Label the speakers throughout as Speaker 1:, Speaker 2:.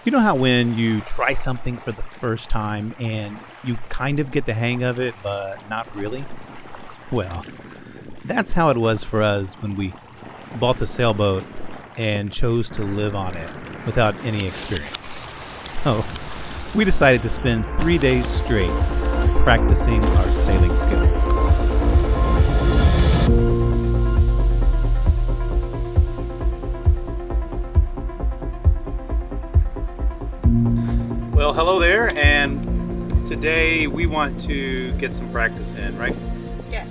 Speaker 1: You know how when you try something for the first time and you kind of get the hang of it, but not really? Well, that's how it was for us when we bought the sailboat and chose to live on it without any experience. So, we decided to spend 3 days straight practicing our sailing skills. Well, hello there, and today we want to get some practice in, right?
Speaker 2: Yes.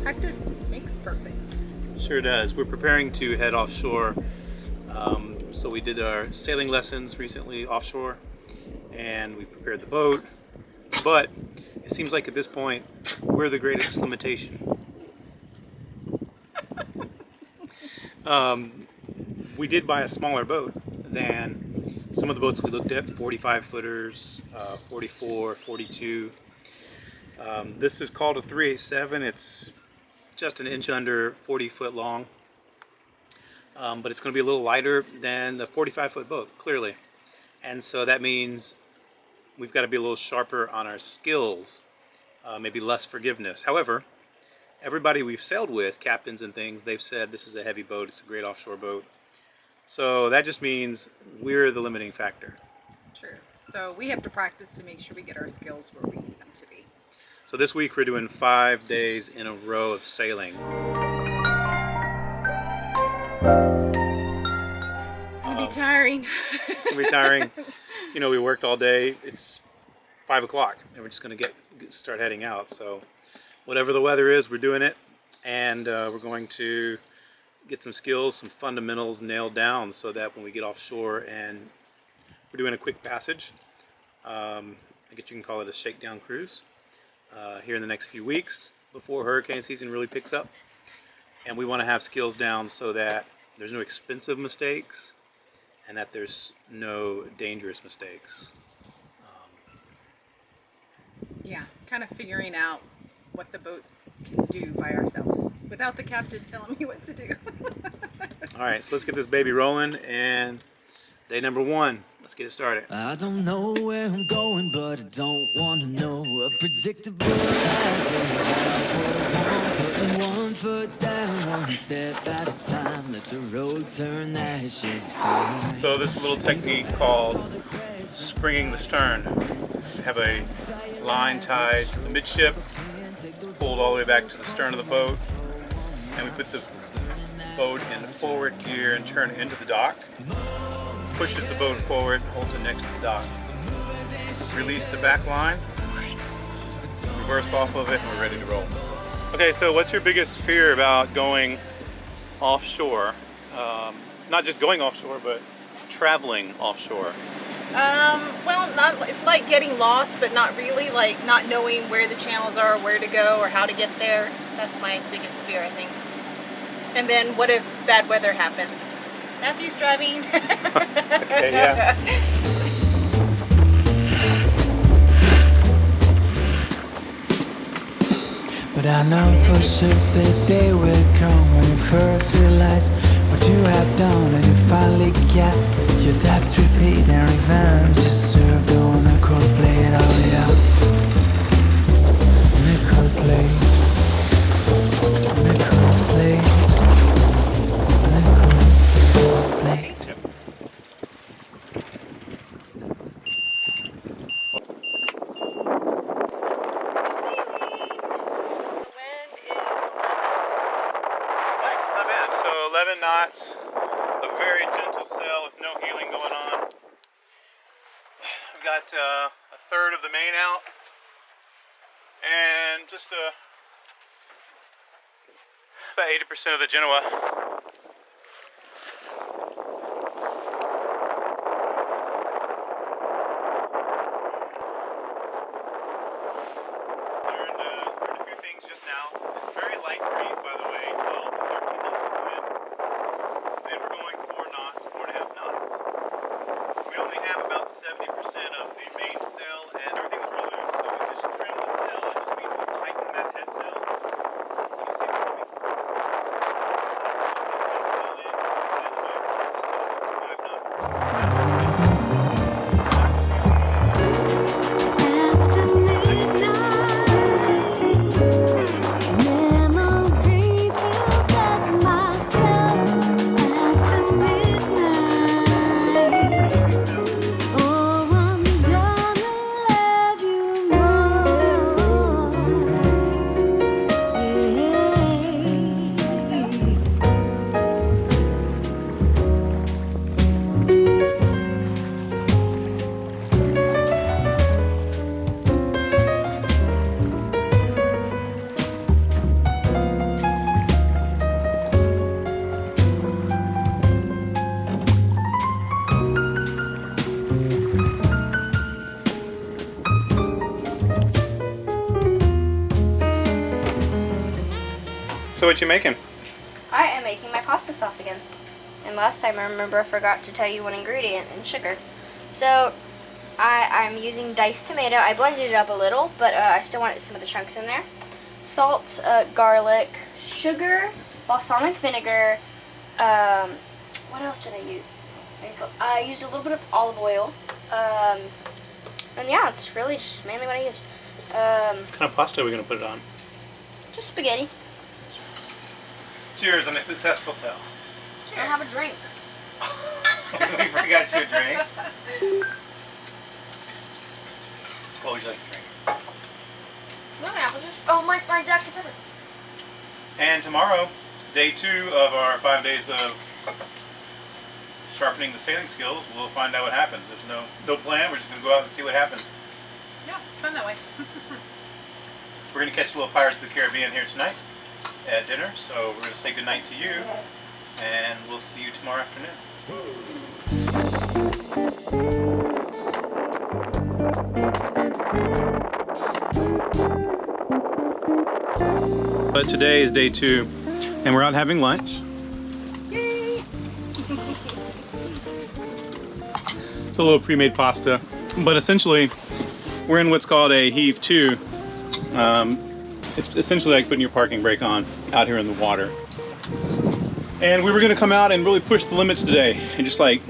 Speaker 2: Practice makes perfect.
Speaker 1: Sure does. We're preparing to head offshore. So we did our sailing lessons recently offshore, and we prepared the boat. But it seems like at this point, we're the greatest limitation. We did buy a smaller boat than some of the boats we looked at, 45 footers, 44, 42. This is called a 387. It's just an inch under 40 foot long. But it's going to be a little lighter than the 45 foot boat, clearly. And so that means we've got to be a little sharper on our skills, maybe less forgiveness. However, everybody we've sailed with, captains and things, they've said this is a heavy boat, it's a great offshore boat. So that just means we're the limiting factor.
Speaker 2: True. So we have to practice to make sure we get our skills where we need them to be.
Speaker 1: So this week we're doing 5 days in a row of sailing.
Speaker 2: It's going to be tiring.
Speaker 1: It's going to be tiring. You know, we worked all day. It's 5 o'clock and we're just going to start heading out. So whatever the weather is, we're doing it. And we're going to get some skills, some fundamentals nailed down so that when we get offshore and we're doing a quick passage, I guess you can call it a shakedown cruise, here in the next few weeks before hurricane season really picks up. And we want to have skills down so that there's no expensive mistakes and that there's no dangerous mistakes.
Speaker 2: Yeah, kind of figuring out what the boat can do by ourselves without the captain telling me what to do.
Speaker 1: All right, so let's get this baby rolling, and day number 1. Let's get it started.
Speaker 3: I don't know where I'm going, but I don't want to know. A predictable life is not what I want. Putting one foot down, one step at a time. Let the road turn, the ashes fly.
Speaker 1: So this is a little technique called springing the stern. Have a line tied to the midship. It's pulled all the way back to the stern of the boat, and we put the boat in forward gear and turn it into the dock. Pushes the boat forward, holds it next to the dock. Release the back line, reverse off of it, and we're ready to roll. Okay, so what's your biggest fear about going offshore? Not just going offshore, but traveling offshore.
Speaker 2: Well, it's like getting lost, but not really, like not knowing where the channels are, where to go, or how to get there. That's my biggest fear, I think. And then what if bad weather happens? Matthew's driving.
Speaker 1: Okay, yeah.
Speaker 3: But I know for sure that day will come when you first realize what you have done, and you finally get your debt repaid and revenge deserved on a cold blade. Oh yeah, nickel blade, nickel blade, nickel blade.
Speaker 1: Nice, not bad. So 11 knots, a very gentle sail with no heeling going on. We've got a third of the main out, and just about 80% of the Genoa. Learned a few things just now. It's very light breeze, by the way, 12 to 13 knots of wind. And we're going 4 knots, 4.5 knots. We only have about 70% of the main sail, and everything was real loose, so we just trimmed the sail. That just means we tighten that head sail. Can you see that for me? Head sail in, to the side of the boat, and so it's up to 5 knots. So what you making?
Speaker 4: I am making my pasta sauce again. And last time I remember I forgot to tell you one ingredient, and sugar. So I'm using diced tomato. I blended it up a little, but I still wanted some of the chunks in there. Salt, garlic, sugar, balsamic vinegar. What else did I use? I used a little bit of olive oil. And yeah, it's really just mainly what I used.
Speaker 1: What kind of pasta are we going to put it on?
Speaker 4: Just spaghetti.
Speaker 1: Cheers on a successful sale.
Speaker 4: I'll have a drink.
Speaker 1: We forgot you a drink. What would you like to drink?
Speaker 4: No apple juice. Oh, my Dr. Pepper.
Speaker 1: And tomorrow, day 2 of our 5 days of sharpening the sailing skills, we'll find out what happens. There's no plan. We're just going to go out and see what happens.
Speaker 2: Yeah, it's fun that way.
Speaker 1: We're going to catch the little Pirates of the Caribbean here tonight at dinner, so we're going to say goodnight to you, and we'll see you tomorrow afternoon. But today is day 2, and we're out having lunch.
Speaker 2: Yay!
Speaker 1: It's a little pre-made pasta, but essentially we're in what's called a Heave To. It's essentially like putting your parking brake on out here in the water. And we were going to come out and really push the limits today and just like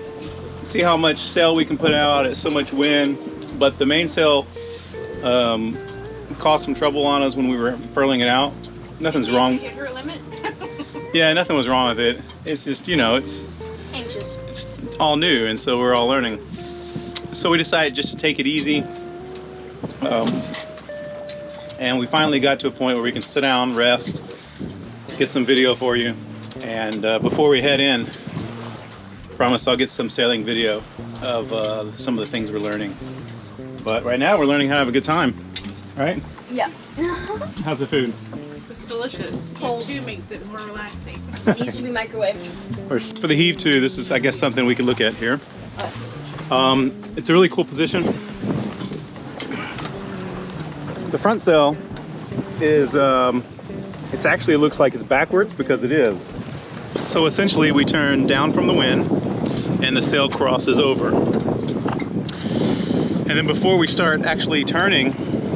Speaker 1: see how much sail we can put out at so much wind. But the mainsail caused some trouble on us when we were furling it out. Nothing's wrong.
Speaker 2: Hit her limit.
Speaker 1: Yeah, nothing was wrong with it. It's just, you know, it's
Speaker 4: Anxious.
Speaker 1: it's all new, and so we're all learning. So we decided just to take it easy. And we finally got to a point where we can sit down, rest, get some video for you. And before we head in, promise I'll get some sailing video of some of the things we're learning. But right now we're learning how to have a good time, right?
Speaker 4: Yeah.
Speaker 1: How's the food?
Speaker 2: It's delicious.
Speaker 4: Cold.
Speaker 2: Heave 2 makes it more relaxing.
Speaker 4: Needs to be microwaved.
Speaker 1: For the Heave To, this is, I guess, something we could look at here. It's a really cool position. The front sail is, it actually looks like it's backwards because it is. So essentially we turn down from the wind and the sail crosses over. And then before we start actually turning,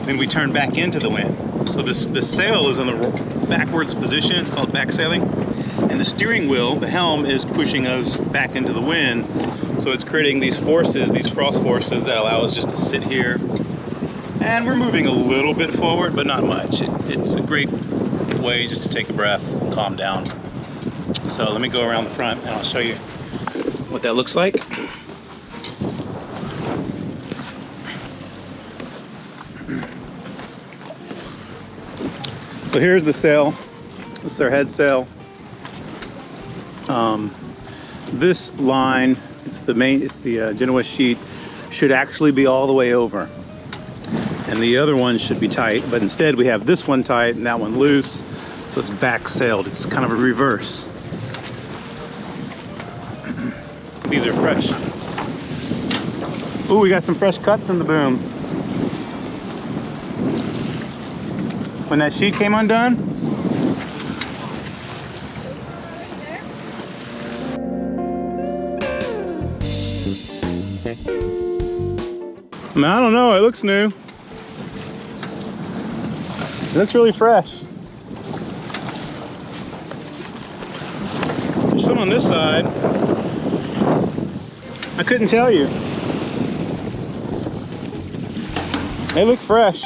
Speaker 1: then we turn back into the wind. So the sail is in the backwards position, it's called back sailing. And the steering wheel, the helm, is pushing us back into the wind. So it's creating these forces, these cross forces that allow us just to sit here. And we're moving a little bit forward, but not much. It's a great way just to take a breath and calm down. So let me go around the front and I'll show you what that looks like. So here's the sail. This is our head sail. This line, it's the Genoa sheet, should actually be all the way over. And the other one should be tight, but instead we have this one tight and that one loose, so it's back sailed. It's kind of a reverse. These are fresh. Ooh, we got some fresh cuts in the boom. When that sheet came undone, I mean, I don't know, it looks new. It looks really fresh. There's some on this side. I couldn't tell you. They look fresh.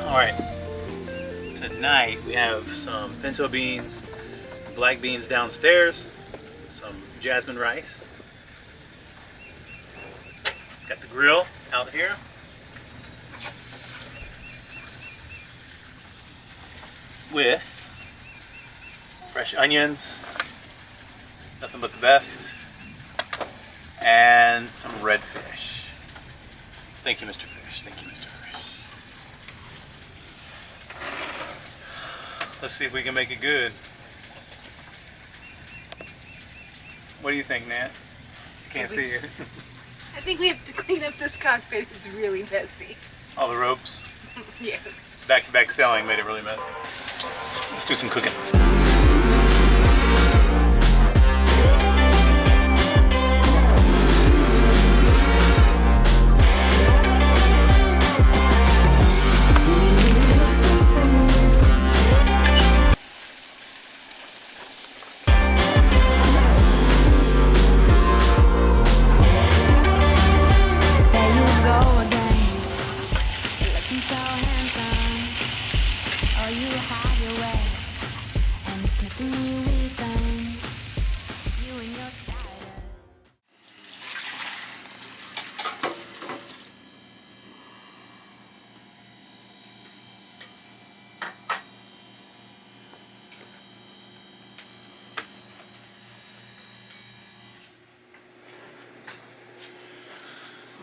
Speaker 1: All right. Tonight we have some pinto beans, black beans downstairs, some jasmine rice. Got the grill out here. With fresh onions, nothing but the best, and some redfish. Thank you, Mr. Fish. Thank you, Mr. Fish. Let's see if we can make it good. What do you think, Nance? Can't see you.
Speaker 2: I think we have to clean up this cockpit. It's really messy.
Speaker 1: All the ropes.
Speaker 2: Yes.
Speaker 1: Back-to-back sailing made it really messy. Let's do some cooking.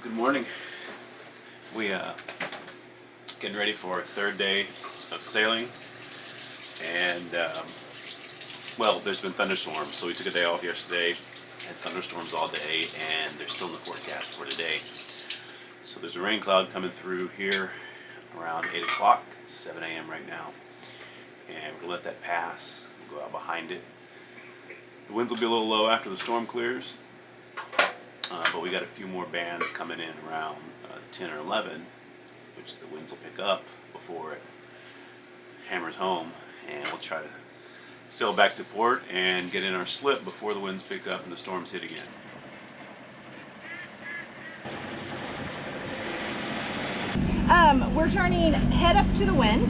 Speaker 1: Good morning. We getting ready for our third day of sailing, and well, there's been thunderstorms, so we took a day off yesterday. Had thunderstorms all day, and they're still in the forecast for today. So there's a rain cloud coming through here around 8 o'clock. It's 7 a.m. right now, and we're gonna let that pass. Go out behind it. The winds will be a little low after the storm clears. But we got a few more bands coming in around 10 or 11, which the winds will pick up before it hammers home, and we'll try to sail back to port and get in our slip before the winds pick up and the storms hit again.
Speaker 2: We're turning head up to the wind.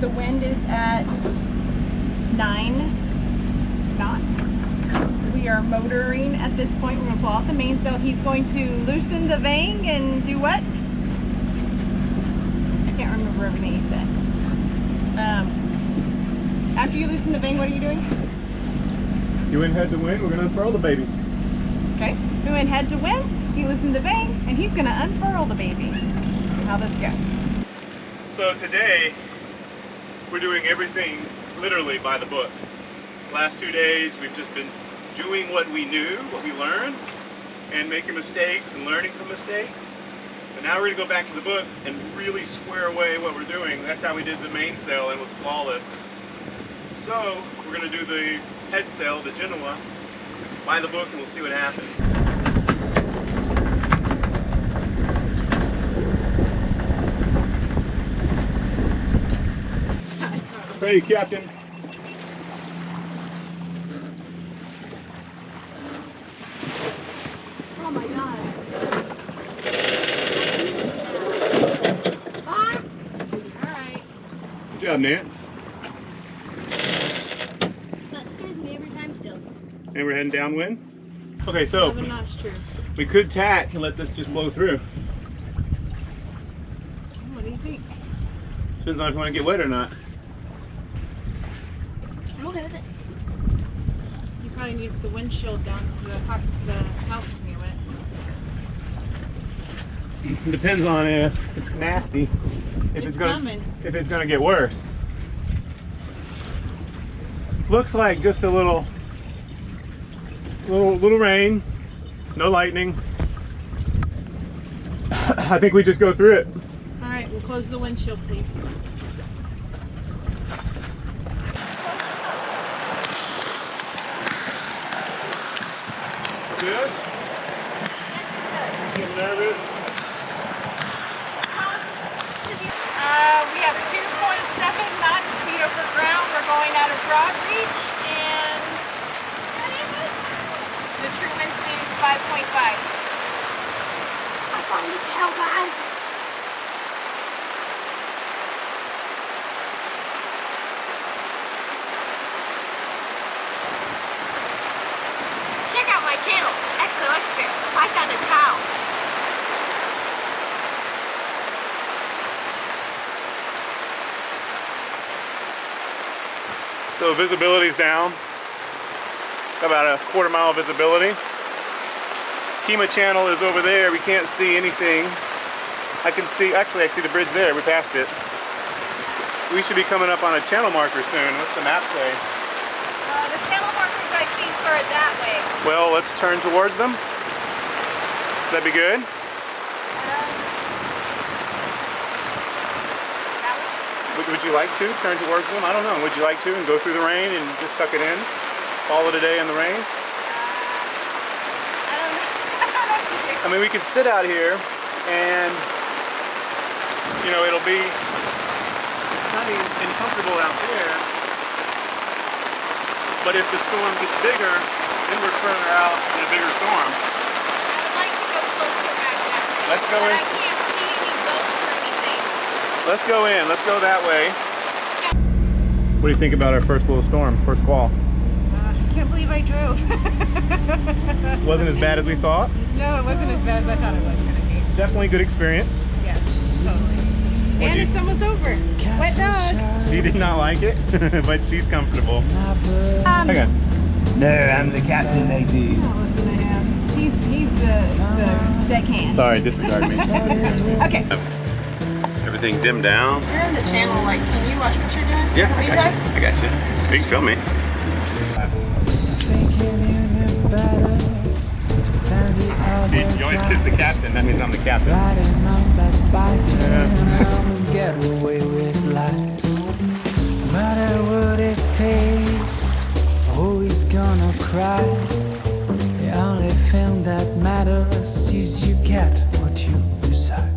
Speaker 2: The wind is at 9 knots. We are motoring at this point. We're going to pull out the mainsail. He's going to loosen the vang and do what? I can't remember everything he said. After you loosen the vang, what are you doing?
Speaker 1: You went head to wind, we're going to unfurl the baby.
Speaker 2: Okay. We went head to wind, he loosened the vang, and he's going to unfurl the baby. See how this goes.
Speaker 1: So today, we're doing everything literally by the book. Last 2 days, we've just been doing what we knew, what we learned, and making mistakes and learning from mistakes. But now we're going to go back to the book and really square away what we're doing. That's how we did the mainsail, and it was flawless. So we're going to do the head sail, the Genoa, by the book, and we'll see what happens. Ready, Captain.
Speaker 2: Oh my God. Alright.
Speaker 1: Good job, Nance.
Speaker 4: That scares me every time still.
Speaker 1: And we're heading downwind. Okay, so
Speaker 2: 7 knots true.
Speaker 1: we could tack and let this just blow through.
Speaker 2: What do you think?
Speaker 1: Depends on if you want to get wet or not.
Speaker 4: I'm okay with it.
Speaker 2: You probably need the windshield down so the house isn't gonna wet.
Speaker 1: It depends on if it's nasty. If
Speaker 2: It's
Speaker 1: gonna
Speaker 2: coming.
Speaker 1: if it's gonna get worse. Looks like just a little rain, no lightning. I think we just go through it.
Speaker 2: Alright, we'll close the windshield, please.
Speaker 1: Good? Getting nervous?
Speaker 2: We have 2.7 knots speed over ground. We're going out of Broadreach, and the true wind speed is 5.5.
Speaker 4: I'm going to tell guys. Check out my channel, XO Expert. I found a towel.
Speaker 1: So visibility's down. About a quarter-mile visibility. Kima channel is over there. We can't see anything. I can see, actually I see the bridge there. We passed it. We should be coming up on a channel marker soon. What's the map say?
Speaker 2: The channel markers, I think, are that way.
Speaker 1: Well, let's turn towards them. that be good? Would you like to turn towards them? I don't know. Would you like to and go through the rain and just tuck it in? Follow today in the rain? I mean, we could sit out here and, you know, it'll be sunny and comfortable out there. But if the storm gets bigger, then we're further out in a bigger storm.
Speaker 2: I'd like to go closer back that way.
Speaker 1: Let's go
Speaker 2: but
Speaker 1: in.
Speaker 2: I can't see any boats or anything.
Speaker 1: Let's go in. Let's go that way. What do you think about our first little storm, first squall?
Speaker 2: I can't believe I drove.
Speaker 1: Wasn't as bad as we thought.
Speaker 2: No, it wasn't as bad as I thought it was going to be.
Speaker 1: Definitely a good experience.
Speaker 2: Yeah, totally. And it's almost over. Wet dog.
Speaker 1: She did not like it, but she's comfortable. Okay.
Speaker 5: No, I'm the captain, AD.
Speaker 2: Listen to him. He's the deckhand.
Speaker 1: Sorry, disregard me.
Speaker 2: Okay.
Speaker 1: Everything dimmed down.
Speaker 2: You're in the channel, like, can you watch what you're doing?
Speaker 1: Yeah,
Speaker 2: Are you
Speaker 1: I got you. You can film me. You always kiss the captain, that means I'm the captain.
Speaker 3: Get away with lies. No matter what it takes, always gonna cry. The only thing that matters is you get what you desire.